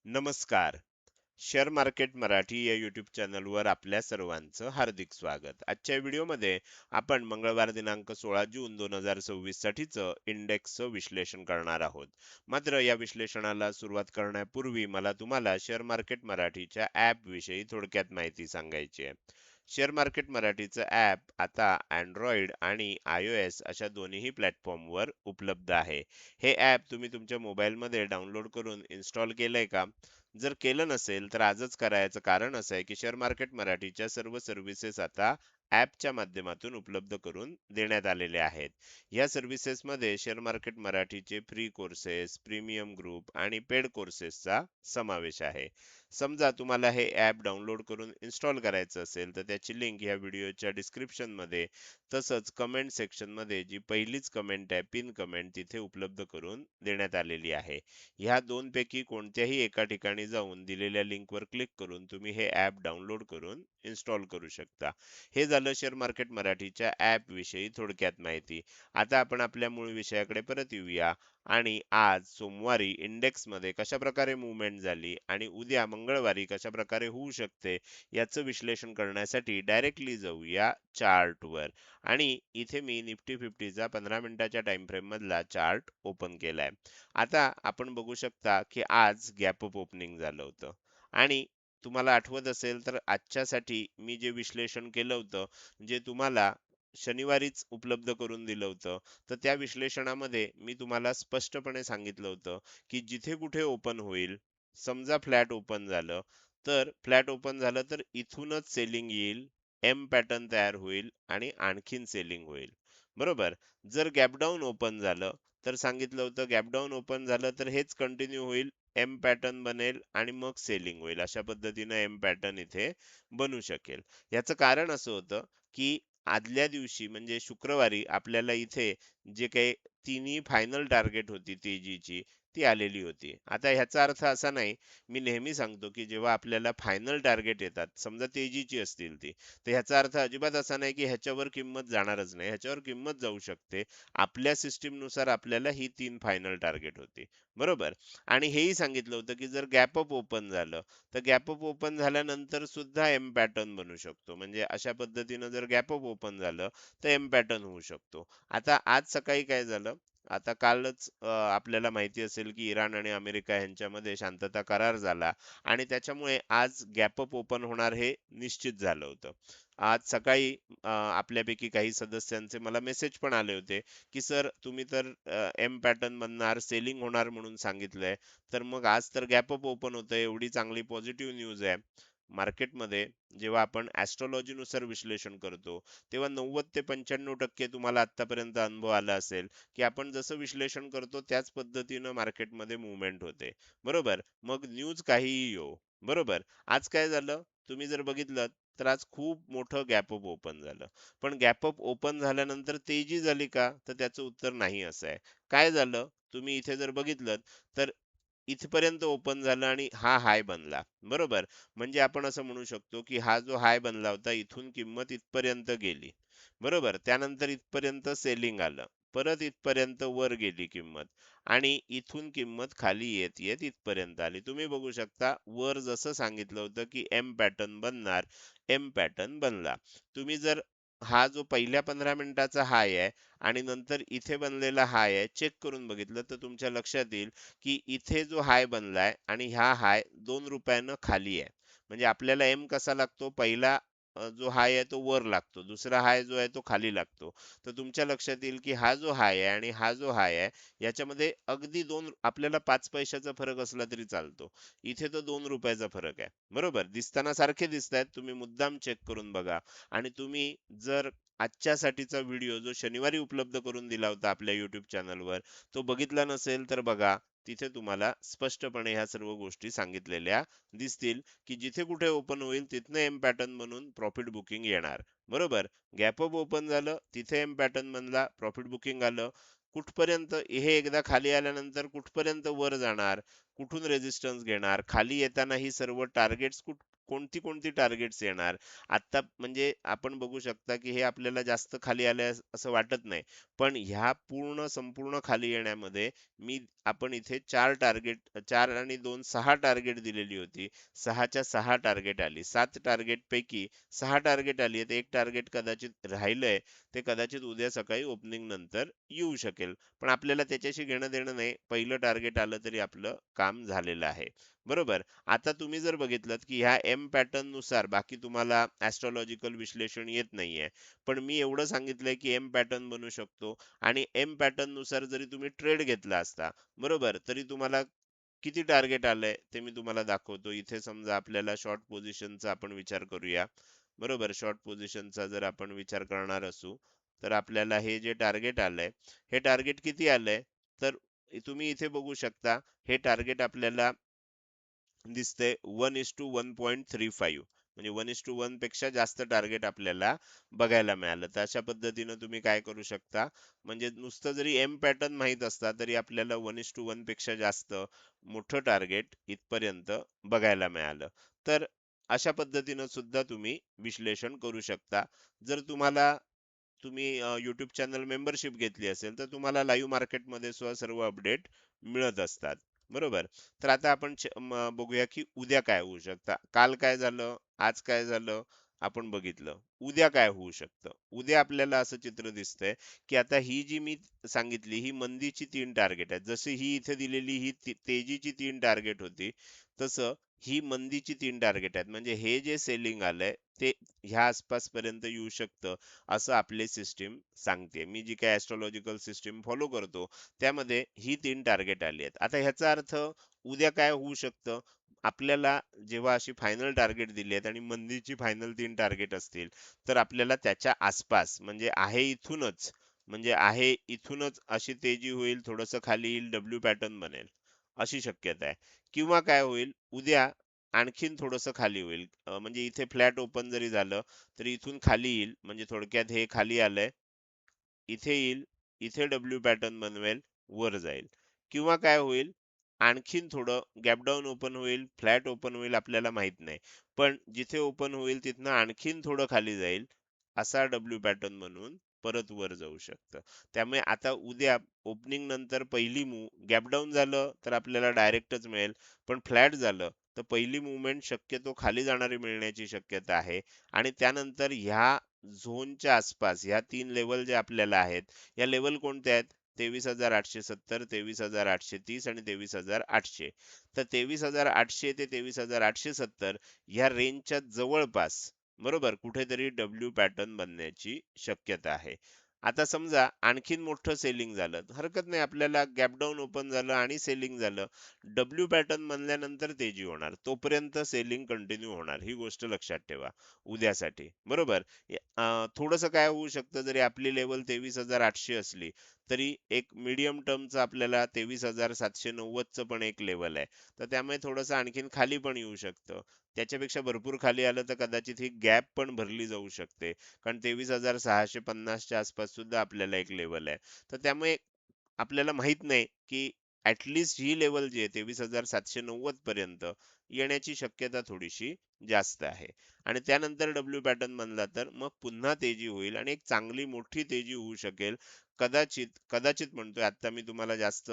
नमस्कार. Share market Marathi या YouTube चॅनलवर आपल्या सर्वांचं हार्दिक स्वागत. आजच्या व्हिडिओमध्ये आपण मंगळवार दिनांक 16 जून 2026 साठीचं इंडेक्सचं विश्लेषण करणार आहोत. मात्र या विश्लेषणाला सुरुवात करण्यापूर्वी मला तुम्हाला शेअर मार्केट मराठीच्या ॲप विषयी थोडक्यात माहिती सांगायची आहे. शेअर मार्केट मराठीचं ॲप आता Android आणि iOS अशा दोन्हीही प्लॅटफॉर्मवर उपलब्ध आहे. हे ॲप तुम्ही तुमच्या मोबाईलमध्ये डाउनलोड करून इन्स्टॉल केलंय का? जर केलं नसेल तर आजच करायचं कारण असं आहे की शेअर मार्केट मराठीच्या सर्व सर्व्हिसेस आता ॲपच्या माध्यमातून उपलब्ध करून देण्यात आलेले आहेत. या सर्व्हिसेसमध्ये शेअर मार्केट मराठीचे फ्री कोर्सेस, प्रीमियम ग्रुप आणि पेड कोर्सेसचा समावेश आहे. समजा तुम्हाला हे ॲप डाउनलोड करून इन्स्टॉल करायचं असेल तर त्याची लिंक या व्हिडिओच्या डिस्क्रिप्शनमध्ये तसंच कमेंट सेक्शनमध्ये जी पहिलीच कमेंट आहे पिन कमेंट तिथे उपलब्ध करून देण्यात आलेली आहे. ह्या दोनपैकी कोणत्याही एका ठिकाणी जाऊन दिलेल्या लिंकवर क्लिक करून तुम्ही हे ॲप डाउनलोड करून इन्स्टॉल करू शकता. हे झालं शेअर मार्केट मराठीच्या ॲप विषयी थोडक्यात माहिती. आता आपण आपल्या मूळ विषयाकडे परत येऊया आणि आज सोमवारी इंडेक्समध्ये कशाप्रकारे मूव्हमेंट झाली आणि उद्या मंगळवारी कशाप्रकारे होऊ शकते याचं विश्लेषण करण्यासाठी डायरेक्टली जाऊया चार्टवर. आणि इथे मी निफ्टी 50चा 15 मिनिटाच्या टाइम फ्रेम मधला चार्ट ओपन केलाय. आता आपण बघू शकता की आज गॅप अप ओपनिंग झालं होतं आणि तुम्हाला आठवत असेल तर आजच्यासाठी मी जे विश्लेषण केलं होतं जे तुम्हाला शनिवारीच उपलब्ध करून दिलं होतं, तर त्या विश्लेषणामध्ये मी तुम्हाला स्पष्टपणे सांगितलं होतं की जिथे कुठे ओपन होईल, समजा फ्लॅट ओपन झालं, तर फ्लॅट ओपन झालं तर इथूनच सेलिंग येईल, एम पॅटर्न तयार होईल आणि आणखीन सेलिंग होईल. बरोबर. जर गॅप डाऊन ओपन झालं तर सांगितलं होतं गॅप डाऊन ओपन झालं तर हेच कंटिन्यू होईल, एम पॅटर्न बनेल आणि मग सेलिंग होईल. अशा पद्धतीनं एम पॅटर्न इथे बनू शकेल. याचं कारण असं होतं की आदल्या दिवशी म्हणजे शुक्रवारी आपल्याला इथे जे काही तिन्ही फायनल टार्गेट होती तेजीची ती आलेली होती. आता ह्याचा अर्थ असा नाही, मी नेहमी सांगतो की जेव्हा आपल्याला फायनल टार्गेट येतात, समजा तेजीची असतील ती, तर ह्याचा अर्थ अजिबात असा नाही की ह्याच्यावर किंमत जाणारच नाही. ह्याच्यावर किंमत जाऊ शकते. आपल्या सिस्टीमनुसार आपल्याला ही 3 फायनल टार्गेट होती. बरोबर? आणि हेही सांगितलं होतं की जर गॅप अप ओपन झालं, तर गॅप अप ओपन झाल्यानंतर सुद्धा एम पॅटर्न बनू शकतो. म्हणजे अशा पद्धतीनं जर गॅप अप ओपन झालं, तर एम पॅटर्न होऊ शकतो. आता आज सकाळी काय झालं? आता कालच आपल्याला माहिती असेल की इराण आणि अमेरिका यांच्यामध्ये शांतता करार झाला आणि त्याच्यामुळे आज गॅप अप ओपन होणार हे निश्चित झालं होतं. आज सकाळी आपल्यापैकी काही सदस्यांचे मला मेसेज पण आले होते की सर तुम्ही तर एम पॅटर्न बनणार, सेलिंग होणार म्हणून सांगितलंय. तर मग आज तर गॅप अप ओपन होतंय, एवढी चांगली पॉझिटिव्ह न्यूज आहे. मार्केटमध्ये जेव्हा आपण नुसार विश्लेषण करतो, तेव्हा 90 ते 95% तुम्हाला आतापर्यंत अनुभव आला असेल, की आपण जसं विश्लेषण करतो त्याच पद्धतीनं मार्केटमध्ये मूव्हमेंट होते. बरोबर? मग न्यूज काहीही येवो. बरोबर? आज काय झालं? तुम्ही जर बघितलं तर आज खूप मोठं गॅप अप ओपन झालं. पण गॅप अप ओपन झाल्यानंतर तेजी झाली का? तर त्याचं उत्तर नाही असं आहे. काय झालं? तुम्ही इथे जर बघितलं तर इथपर्यंत ओपन झालं आणि हा हाय बनला. बरोबर? म्हणजे आपण असं म्हणू शकतो, की हा जो हाय बनला होता इथून किंमत इथपर्यंत गेली. बरोबर? त्यानंतर इथपर्यंत सेलिंग आलं. परत इथपर्यंत वर गेली किंमत आणि इथून किंमत खाली येत इथपर्यंत आली. तुम्ही बघू शकता वर जसं सांगितलं होतं, की एम पॅटर्न बनणार, एम पॅटर्न बनला. तुम्ही जर हा जो पहिल्या 15 मिनिटाचा हाय आहे आणि नंतर इथे बनलेला हाय आहे, चेक करून बघितलं तर तुमच्या लक्षात येईल की इथे जो हाय बनलाय आणि ह्या हाय 2 रुपयानं खाली आहे. म्हणजे आपल्याला एम कसा लागतो? पहिला जो हाय आहे तो वर लागतो. दुसरा हाय जो आहे तो खाली लागतो. तर तुमच्या लक्षात येईल की हा जो हाय आहे आणि हा जो हाय आहे याच्यामध्ये अगदी 2 आपल्याला 5 पैशाचा फरक असला तरी चालतो. इथे तर 2 रुपयाचा फरक आहे. बरोबर? दिसताना सारखे दिसतायत. तुम्ही मुद्दाम चेक करून बघा आणि तुम्ही जर आजच्यासाठीचा व्हिडिओ जो शनिवारी उपलब्ध करून दिला होता आपल्या YouTube चॅनलवर, तो बघितला नसेल तर बघा. तिथे तुम्हाला स्पष्टपणे ह्या सर्व गोष्टी सांगितलेल्या दिसतील, की जिथे कुठे ओपन होईल तिथनं एम पॅटर्न बनून प्रॉफिट बुकिंग येणार. बरोबर? गॅप अप ओपन झालं, तिथे एम पॅटर्न बनला, प्रॉफिट बुकिंग आलं. कुठपर्यंत हे एकदा खाली आल्यानंतर कुठपर्यंत वर जाणार, कुठून रेझिस्टन्स घेणार, खाली येताना ही सर्व टार्गेट्स कोणती कोणती टार्गेट्स येणार. आता म्हणजे आपण बघू शकता, की हे आपल्याला जास्त खाली आलंय असं वाटत नाही. पण ह्या संपूर्ण खाली येण्यामध्ये मी आपण इथे 4 आणि 2 6 टार्गेट दिलेली होती. 6च्या 6 टार्गेट आली. 7 टार्गेट पैकी 6 टार्गेट आली आहेत. एक टार्गेट कदाचित राहिलंय. ते कदाचित उद्या सकाळी ओपनिंग नंतर येऊ शकेल. पण आपल्याला त्याच्याशी घेणं देणं नाही. पहिलं टार्गेट आलं तरी आपलं काम झालेलं आहे. बरोबर. आता तुम्ही जर बघितलत की ह्या एम पॅटर्न नुसार बाकी तुम्हाला ऍस्ट्रोलॉजिकल विश्लेषण येत नाहीये. पण मी एवढं सांगितलंय की एम पॅटर्न बनू शकतो आणि एम पॅटर्न नुसार जरी तुम्ही ट्रेड घेतला असता, बरोबर, तरी तुम्हाला किती टार्गेट आलंय ते मी तुम्हाला दाखवतो. इथे समजा आपल्याला शॉर्ट पोझिशनचा आपण विचार करूया. बरोबर, शॉर्ट पोझिशनचा जर आपण विचार करणार असू, तर आपल्याला हे जे टार्गेट आलंय, हे टार्गेट किती आलंय? तर तुम्ही इथे बघू शकता, हे टार्गेट आपल्याला दिसतंय 1:1.35, म्हणजे 1:1 पेक्षा जास्त टार्गेट आपल्याला बघायला मिळालं. तर अशा पद्धतीनं तुम्ही काय करू शकता, म्हणजे नुसतं जरी एम पॅटर्न माहित असता तरी आपल्याला 1:1 पेक्षा जास्त मोठं टार्गेट इथपर्यंत बघायला मिळालं. तर अशा पद्धतीनं सुद्धा तुम्ही विश्लेषण करू शकता. जर तुम्हाला तुम्ही YouTube चॅनल मेंबरशिप घेतली असेल, तर तुम्हाला लाईव्ह मार्केटमध्ये सुद्धा सर्व अपडेट मिळत असतात. बरोबर. तर आता आपण बघूया की उद्या काय होऊ शकतं. काल काय झालं, आज काय झालं, आपण बघितलं. उद्या काय होऊ शकतं. उद्या आपल्याला असं चित्र दिसतंय की आता ही जी मी सांगितली ही मंदीची 3 टार्गेट आहेत. जशी ही इथे दिलेली ही तेजीची 3 टार्गेट होती, तसं ही मंदीची 3 टार्गेट आहेत. म्हणजे हे जे सेलिंग आलंय ते ह्या आसपास पर्यंत येऊ शकतं, असं आपली सिस्टीम सांगते. मी जी काही ऍस्ट्रोलॉजिकल सिस्टीम फॉलो करतो, त्यामध्ये ही 3 टार्गेट आली आहेत. आता ह्याचा अर्थ उद्या काय होऊ शकतं, आपल्याला जेव्हा अशी फायनल टार्गेट दिली आहेत आणि मंदीची फायनल 3 टार्गेट असतील, तर आपल्याला त्याच्या आसपास म्हणजे आहे इथूनच अशी तेजी होईल, थोडंसं खाली येईल, डब्ल्यू पॅटर्न बनेल, अशी शक्यता आहे. किंवा काय होईल, उद्या आणखीन थोडंसं खाली होईल. म्हणजे इथे फ्लॅट ओपन जरी झालं, तर इथून खाली येईल. म्हणजे थोडक्यात हे खाली आलंय, इथे येईल, इथे डब्ल्यू पॅटर्न बनवेल, वर जाईल. किंवा काय होईल, आणखीन थोडं गॅप डाउन ओपन होईल, फ्लॅट ओपन होईल, आपल्याला माहित नाही. पण जिथे ओपन होईल तिथनं आणखीन थोडं खाली जाईल, असा डब्ल्यू पॅटर्न बनवून परत वर जाऊ शकतं. त्यामुळे आता उद्या ओपनिंग नंतर पहिली मूव्ह गॅप डाउन झालं तर आपल्याला डायरेक्टच मिळेल. पण फ्लॅट झालं तर पहिली मूव्हमेंट शक्यतो खाली जाणारी मिळण्याची शक्यता आहे. आणि त्यानंतर ह्या झोनच्या आसपास ह्या 3 लेवल जे आपल्याला आहेत, या लेवल कोणत्या आहेत? 23,870, 23,830 आणि 23,800. तर 23,800 ते 23,870 ह्या रेंजच्या जवळपास, बरोबर, कुठेतरी डब्ल्यू पॅटर्न बनण्याची शक्यता आहे. आता समजा आणखीन मोठं सेलिंग झालं, हरकत नाही, आपल्याला गॅप डाऊन ओपन झालं आणि सेलिंग झालं, डब्ल्यू पॅटर्न बनल्यानंतर तेजी होणार, तोपर्यंत सेलिंग कंटिन्यू होणार, ही गोष्ट लक्षात ठेवा उद्यासाठी. बरोबर. थोडंसं काय होऊ शकतं, जरी आपली लेवल 23,800 असली, तरी एक मीडियम टर्मचं आपल्याला 23,790चं पण एक लेवल आहे. तर त्यामुळे थोडंसं आणखीन खाली पण येऊ शकतं. त्याच्यापेक्षा भरपूर खाली आलं तर कदाचित ही गॅप पण भरली जाऊ शकते. कारण 23,650च्या आसपास सुद्धा आपल्याला एक लेवल आहे. तर त्यामुळे आपल्याला माहित नाही की ऍटलीस्ट ही लेवल जी आहे 23,790 पर्यंत येण्याची शक्यता थोडीशी जास्त आहे. आणि त्यानंतर डब्ल्यू पॅटर्न बनला तर मग पुन्हा तेजी होईल आणि एक चांगली मोठी तेजी होऊ शकेल. कदाचित कदाचित म्हणतोय, आता मी तुम्हाला जास्त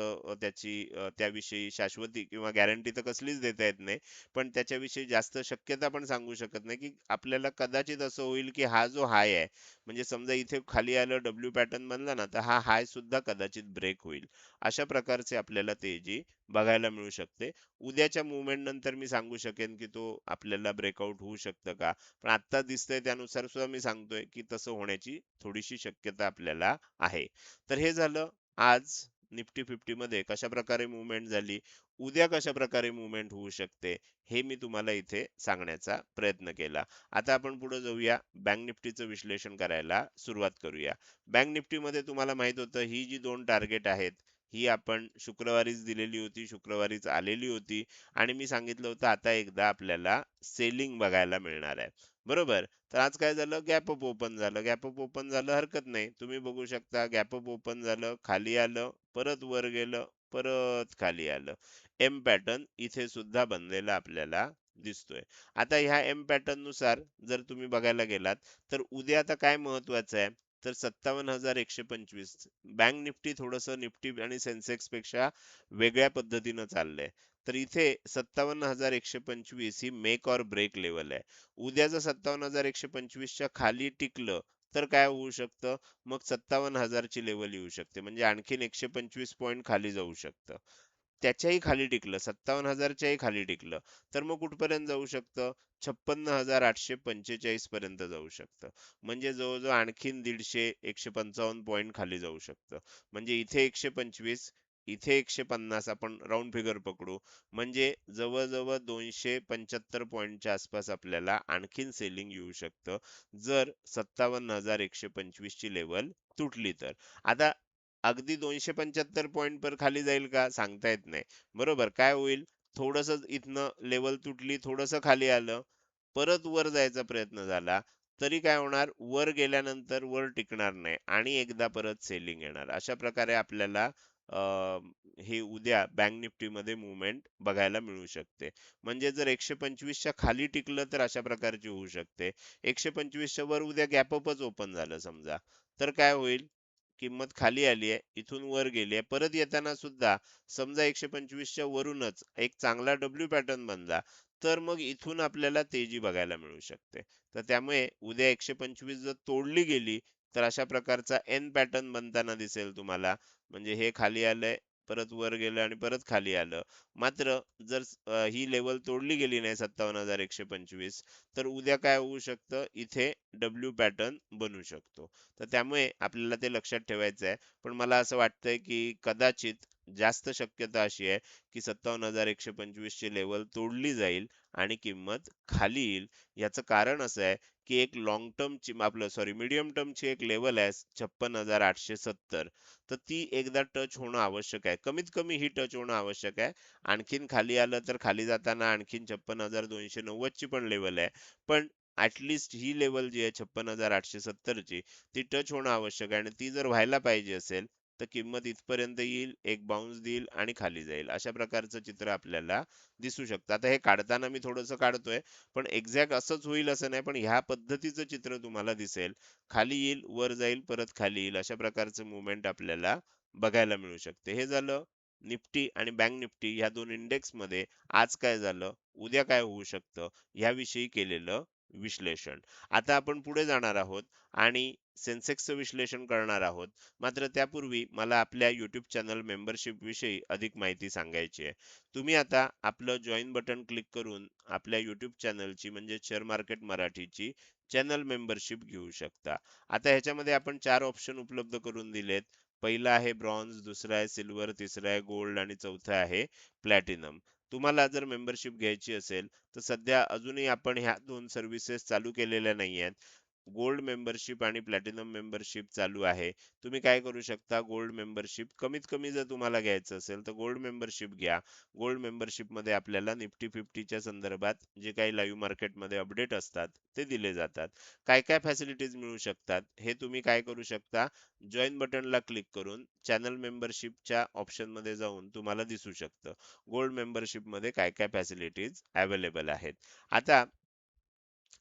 त्याविषयी शाश्वती किंवा गॅरंटी तर कसलीच देता येत नाही. पण त्याच्याविषयी जास्त शक्यता पण सांगू शकत नाही, की आपल्याला कदाचित असं होईल की हा जो हाय आहे, म्हणजे समजा इथे खाली आलं, डब्ल्यू पॅटर्न बनला ना, तर हा हाय सुद्धा कदाचित ब्रेक होईल. अशा प्रकारचे आपल्याला तेजी बघायला मिळू शकते. उद्याच्या मूव्हमेंट नंतर मी सांगू शकेन की तो आपल्याला ब्रेकआउट होऊ शकतं का. पण आता दिसतंय त्यानुसार सुद्धा मी सांगतोय की तसं होण्याची थोडीशी शक्यता आपल्याला आहे. तर हे झालं आज निफ्टी 50 मध्ये कशा प्रकारे मूव्हमेंट झाली, उद्या कशा प्रकारे मूव्हमेंट होऊ शकते, हे मी तुम्हाला इथे सांगण्याचा प्रयत्न केला. आता आपण पुढे जाऊया, बँक निफ्टीचं विश्लेषण करायला सुरुवात करूया. बँक निफ्टीमध्ये तुम्हाला माहित होतं, ही जी 2 टार्गेट आहेत, ही आपण शुक्रवारीच दिलेली होती, शुक्रवारीच आलेली होती. आणि मी सांगितलं होतं आता एकदा आपल्याला सेलिंग बघायला मिळणार आहे. बरोबर. तर आज काय झालं, गॅप अप ओपन झालं. गॅप अप ओपन झालं, हरकत नाही, तुम्ही बघू शकता, गॅप अप ओपन झालं, खाली आलं, परत वर गेलं, परत खाली आलं. एम पॅटर्न इथे सुद्धा बनलेला आपल्याला दिसतोय. आता ह्या एम पॅटर्न नुसार जर तुम्ही बघायला गेलात, तर उद्या आता काय महत्वाचं आहे, तर 57,125. बँक निफ्टी थोडंसं निफ्टी आणि सेन्सेक्स पेक्षा वेगळ्या पद्धतीनं चाललंय. तर इथे 57,125 ही मेक ऑर ब्रेक लेवल आहे. उद्या जर 57,125 च्या खाली टिकलं तर काय होऊ शकतं? मग 57,000 ची लेवल येऊ शकते. म्हणजे आणखीन 125 पॉइंट खाली जाऊ शकतं. त्याच्याही खाली टिकलं, 57,000 च्याही खाली टिकलं, तर मग कुठपर्यंत जाऊ शकतं? 56,845 पर्यंत जाऊ शकतं. म्हणजे जवळ-जवळ आणखीन 150-155 पॉइंट खाली जाऊ शकतं. म्हणजे इथे 125, इथे 150 आपण राउंड फिगर पकडू. म्हणजे जवळ-जवळ 275 पॉइंटच्या आसपास आपल्याला आणखीन सेलिंग येऊ शकतं. जर 57,125 ची लेवल तुटली तर. आता अगदी 275 पॉइंट पर खाली जाईल का? सांगता येत नाही. बरोबर. काय होईल? थोडंसं इथनं लेवल तुटली, थोडंसं खाली आलं, परत वर जायचा प्रयत्न झाला, तरी काय होणार? वर गेल्यानंतर वर टिकणार नाही आणि एकदा परत सेलिंग येणार. अशा प्रकारे आपल्याला अ, हे उद्या बँक निफ्टीमध्ये मूव्हमेंट बघायला मिळू शकते. म्हणजे जर 125 च्या खाली टिकलं तर अशा प्रकारची होऊ शकते. 125 च्या वर उद्या गॅप अपच ओपन झालं समजा, तर काय होईल? किंमत खाली आली आहे, इथून वर गेली आहे. परत येताना सुद्धा समजा 125 च्या वरूनच एक चांगला डब्ल्यू पॅटर्न बनला, तर मग इथून आपल्याला तेजी बघायला मिळू शकते. तर त्यामुळे उद्या 125 जर तोडली गेली, तर अशा प्रकारचा एन पॅटर्न बनताना दिसेल तुम्हाला. म्हणजे हे खाली आलंय, परत वर गेलं आणि परत खाली आलं. मात्र जर ही लेव्हल तोडली गेली नाही 57,125, तर उद्या काय होऊ शकतं? इथे डब्ल्यू पॅटर्न बनू शकतो. तर त्यामुळे आपल्याला ते लक्षात ठेवायचं आहे. पण मला असं वाटतंय, की कदाचित जास्त शक्यता अशी आहे, की 57,125 ची लेव्हल तोडली जाईल आणि किंमत खाली येईल. याचं कारण असं आहे, की एक लाँग टर्मची आपलं सॉरी मीडियम टर्मची एक लेव्हल आहे 56,870. तर ती एकदा टच होणं आवश्यक आहे. कमीत कमी ही टच होणं आवश्यक आहे. आणखीन खाली आलं तर खाली जाताना आणखीन 56,290 ची पण लेव्हल आहे. पण ही लेव्हल जी आहे 56,870 ची, ती टच होणं आवश्यक आहे आणि ती जर व्हायला पाहिजे असेल, तर किंमत इथपर्यंत येईल, एक बाउन्स देईल आणि खाली जाईल. अशा प्रकारचं चित्र आपल्याला दिसू शकतं. आता हे काढताना मी थोडंसं काढतोय, पण एक्झॅक्ट असंच होईल असं नाही, पण ह्या पद्धतीचं चित्र तुम्हाला दिसेल. खाली येईल, वर जाईल, परत खाली येईल. अशा प्रकारचं मूव्हमेंट आपल्याला बघायला मिळू शकते. हे झालं निफ्टी आणि बँक निफ्टी ह्या 2 इंडेक्समध्ये आज काय झालं, उद्या काय होऊ शकतं, याविषयी केलेलं विश्लेषण. आता आपण पुढे जाणार आहोत आणि सेन्सेक्सचं विश्लेषण करणार आहोत. मात्र त्यापूर्वी मला आपल्या YouTube चॅनल मेंबरशिप विषयी अधिक माहिती सांगायची आहे. तुम्ही आता आपलं जॉइन बटन क्लिक करून आपल्या YouTube चॅनलची म्हणजे शेअर मार्केट मराठीची चॅनल मेंबरशिप घेऊ शकता. आता ह्याच्यामध्ये आपण 4 ऑप्शन उपलब्ध करून दिलेत. पहिला आहे ब्रॉन्झ, दुसरा आहे सिल्वर, तिसरा आहे गोल्ड आणि चौथा आहे प्लॅटिनम. तुम्हाला जर मेंबरशिप घ्यायची असेल, तर सध्या अजूनही आपण ह्या 2 सर्व्हिसेस चालू केलेल्या नाहीयेत. गोल्ड मेंबरशिप आणि प्लॅटिनम मेंबरशिप चालू आहे. तुम्ही काय करू शकता, गोल्ड मेंबरशिप कमीत कमी जर तुम्हाला घ्यायचं असेल, तर गोल्ड मेंबरशिप घ्या. गोल्ड मेंबरशिपमध्ये आपल्याला निफ्टी 50च्या संदर्भात जे काही लाईव्ह मार्केटमध्ये अपडेट असतात, ते दिले जातात. काय-काय फॅसिलिटीज मिळू शकतात, हे तुम्ही काय करू शकता, जॉइन बटनला क्लिक करून चॅनल मेंबरशिपच्या ऑप्शनमध्ये जाऊन तुम्हाला दिसू शकतं. गोल्ड मेंबरशिपमध्ये काय-काय फॅसिलिटीज अवेलेबल आहेत. आता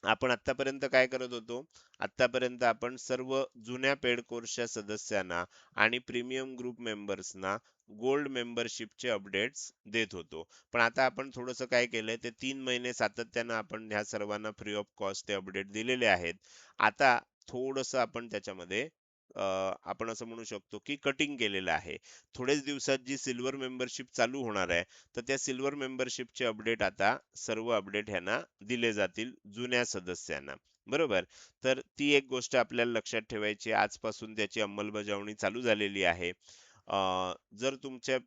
आपण आत्तापर्यंत काय करत होतो? आत्तापर्यंत आपण सर्व जुन्या पेड कोर्सच्या सदस्यांना आणि प्रीमियम ग्रुप मेंबर्सना गोल्ड मेंबरशिपचे अपडेट्स देत होतो. पण आता आपण थोडंसं काय केलंय, ते 3 महिने सातत्यानं आपण ह्या सर्वांना फ्री ऑफ कॉस्ट ते अपडेट दिलेले आहेत. आता थोडंसं आपण त्याच्यामध्ये आपण असं म्हणू शकतो, की कटिंग केलेलं आहे. थोड्याच दिवसात जी सिल्व्हर मेंबरशिप चालू होणार आहे, तर त्या सिल्व्हर मेंबरशिपचे अपडेट आता सर्व अपडेट ह्यांना दिले जातील जुन्या सदस्यांना. बरोबर? तर ती एक गोष्ट आपल्याला लक्षात ठेवायची आहे. आजपासून त्याची अंमलबजावणी चालू झालेली आहे. जर तुमच्या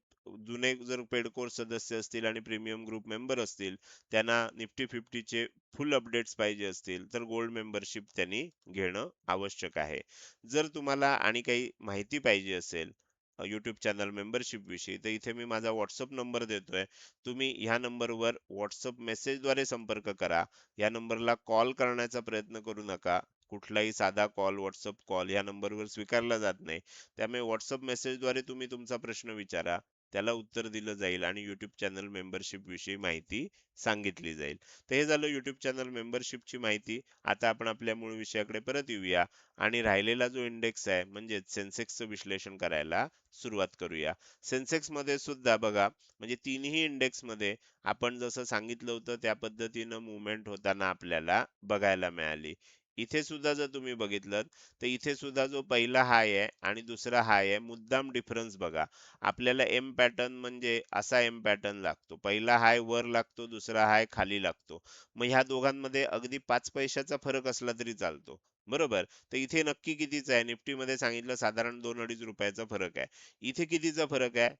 जुने जर पेड कोर्स सदस्य असतील आणि प्रीमियम ग्रुप मेंबर असतील, त्यांना निफ्टी 50चे फुल अपडेट्स पाहिजे असतील, तर गोल्ड मेंबरशिप त्यांनी घेणं आवश्यक आहे. जर तुम्हाला आणि काही माहिती पाहिजे असेल YouTube चॅनल मेंबरशिप विषयी, तर इथे मी माझा WhatsApp नंबर देतोय. तुम्ही ह्या नंबरवर WhatsApp मेसेजद्वारे संपर्क करा. या नंबरला कॉल करण्याचा प्रयत्न करू नका. कुठलाही साधा कॉल, WhatsApp कॉल या नंबरवर स्वीकारला जात नाही. त्यामुळे WhatsApp मेसेजद्वारे तुम्ही तुमचा प्रश्न विचारा. त्याला उत्तर दिलं जाईल आणि YouTube चॅनल मेंबरशिप विषयी माहिती सांगितली जाईल. तर हे झालं YouTube चॅनल मेंबरशिपची माहिती. आता आपण आपल्या मूळ विषयाकडे परत येऊया आणि राहिलेला जो इंडेक्स आहे म्हणजेच सेन्सेक्सचं विश्लेषण करायला सुरुवात करूया. सेन्सेक्समध्ये सुद्धा बघा म्हणजे तिन्ही इंडेक्समध्ये आपण जसं सांगितलं होतं त्या पद्धतीनं मूव्हमेंट होताना आपल्याला बघायला मिळाली. इथे सुद्धा जर तुम्ही बघितलं तर इथे सुद्धा जो पहिला हाय आहे आणि दुसरा हाय आहे मुद्दाम डिफरन्स बघा. आपल्याला एम पॅटर्न म्हणजे असा एम पॅटर्न लागतो. पहिला हाय वर लागतो, दुसरा हाय खाली लागतो. मग ह्या दोघांमध्ये अगदी 5 पैशाचा फरक असला तरी चालतो. बरोबर? तर इथे नक्की कितीचा आहे? निफ्टीमध्ये सांगितलं साधारण 2-2.5 रुपयाचा फरक आहे. इथे कितीचा फरक आहे?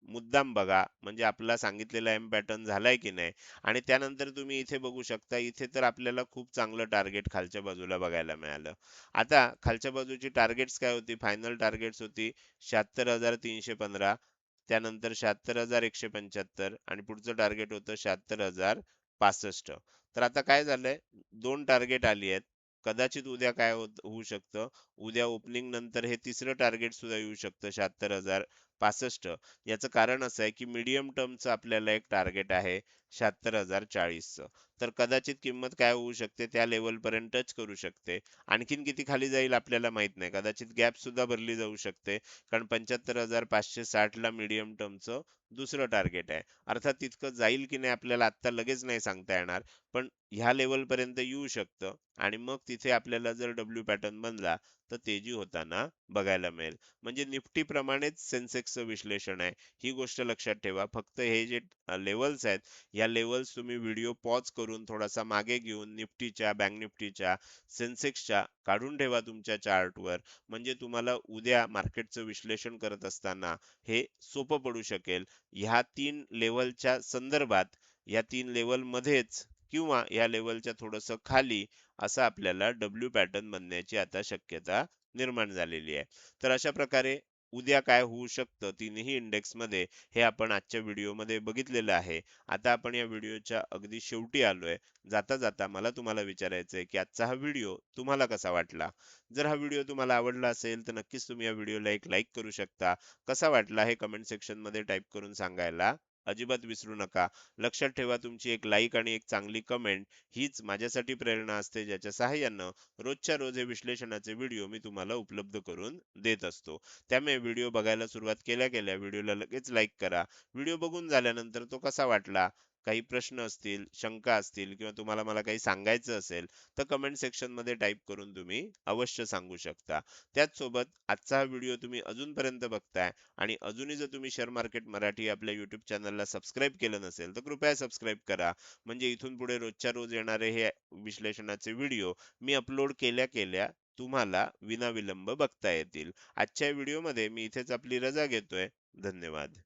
मुद्दाम बघा म्हणजे आपला सांगितलेला एम पॅटर्न झालाय की नाही. आणि त्यानंतर तुम्ही इथे बघू शकता, इथे तर आपल्याला खूप चांगलं टार्गेट खालच्या बाजूला बघायला मिळालं. आता खालच्या बाजूची टार्गेट्स काय होती? फायनल टार्गेट्स होती 76,315, त्यानंतर 76,175 आणि पुढचं टार्गेट होतं 76,065. तर आता काय झालंय? 2 टार्गेट आली आहेत. कदाचित उद्या काय होऊ शकतं? उद्या ओपनिंग नंतर हे तिसरं टार्गेट सुद्धा येऊ शकतं 76,065. याचं कारण असं आहे की मीडियम टर्मचं आपल्याला एक टार्गेट आहे 76,040 चं. तर कदाचित किंमत काय होऊ शकते? त्या लेवल पर्यंत टच करू शकते. आणखीन किती खाली जाईल आपल्याला माहित नाही. कदाचित गॅप सुद्धा भरली जाऊ शकते. कारण 75,560 ला मीडियम टर्मचं दुसरं टार्गेट आहे. अर्थात तितकं जाईल की नाही आपल्याला आत्ता लगेच नाही सांगता येणार. पण ह्या लेवल पर्यंत येऊ शकतं आणि मग तिथे आपल्याला जर डब्ल्यू पॅटर्न बनला तर तेजी होताना बघायला मिळेल. म्हणजे निफ्टी प्रमाणेच सेन्सेक्सचं विश्लेषण आहे. ही गोष्ट लक्षात ठेवा. फक्त हे जे लेव्हल्स आहेत, या लेव्हल्स तुम्ही व्हिडिओ पॉज करून थोडासा मागे घेऊन निफ्टीच्या, बँक निफ्टीच्या, सेन्सेक्सच्या काढून ठेवा तुमच्या चार्टवर. म्हणजे तुम्हाला उद्या मार्केटचं विश्लेषण करत असताना हे सोपं पडू शकेल. ह्या 3 लेव्हलच्या संदर्भात, या 3 लेव्हलमध्येच किंवा या लेव्हलच्या थोडंसं खाली असं आपल्याला डब्ल्यू पॅटर्न बनण्याची आता शक्यता निर्माण झालेली आहे. तर अशा प्रकारे उद्या काय होऊ शकतं तिन्ही इंडेक्समध्ये हे आपण आजच्या व्हिडिओमध्ये बघितलेलं आहे. आता आपण या व्हिडिओच्या अगदी शेवटी आलोय. जाता जाता मला तुम्हाला विचारायचं आहे की आजचा हा व्हिडिओ तुम्हाला कसा वाटला? जर हा व्हिडिओ तुम्हाला आवडला असेल तर नक्कीच तुम्ही या व्हिडिओला एक लाईक करू शकता. कसा वाटला हे कमेंट सेक्शनमध्ये टाईप करून सांगायला अजिबात विसरू नका. लक्षात ठेवा तुमची एक लाईक आणि एक चांगली कमेंट हीच माझ्यासाठी प्रेरणा असते, ज्याच्या सहाय्यानं रोजच्या रोज हे विश्लेषणाचे व्हिडिओ मी तुम्हाला उपलब्ध करून देत असतो. त्यामुळे व्हिडिओ बघायला सुरुवात केल्या केल्या व्हिडिओला लगेच लाईक करा. व्हिडिओ बघून झाल्यानंतर तो कसा वाटला, काही प्रश्न असतील, शंका असतील किंवा तुम्हाला मला काही सांगायचं असेल तर कमेंट सेक्शनमध्ये टाईप करून तुम्ही अवश्य सांगू शकता. त्याचसोबत आजचा हा व्हिडिओ तुम्ही अजूनपर्यंत बघताय आणि अजूनही जर तुम्ही शेअर मार्केट मराठी आपल्या YouTube चॅनलला सबस्क्राईब केलं नसेल तर कृपया सबस्क्राईब करा. म्हणजे इथून पुढे रोजच्या रोज येणारे हे विश्लेषणाचे व्हिडिओ मी अपलोड केल्या केल्या तुम्हाला विनाविलंब बघता येतील. आजच्या व्हिडिओमध्ये मी इथेच आपली रजा घेतोय. धन्यवाद.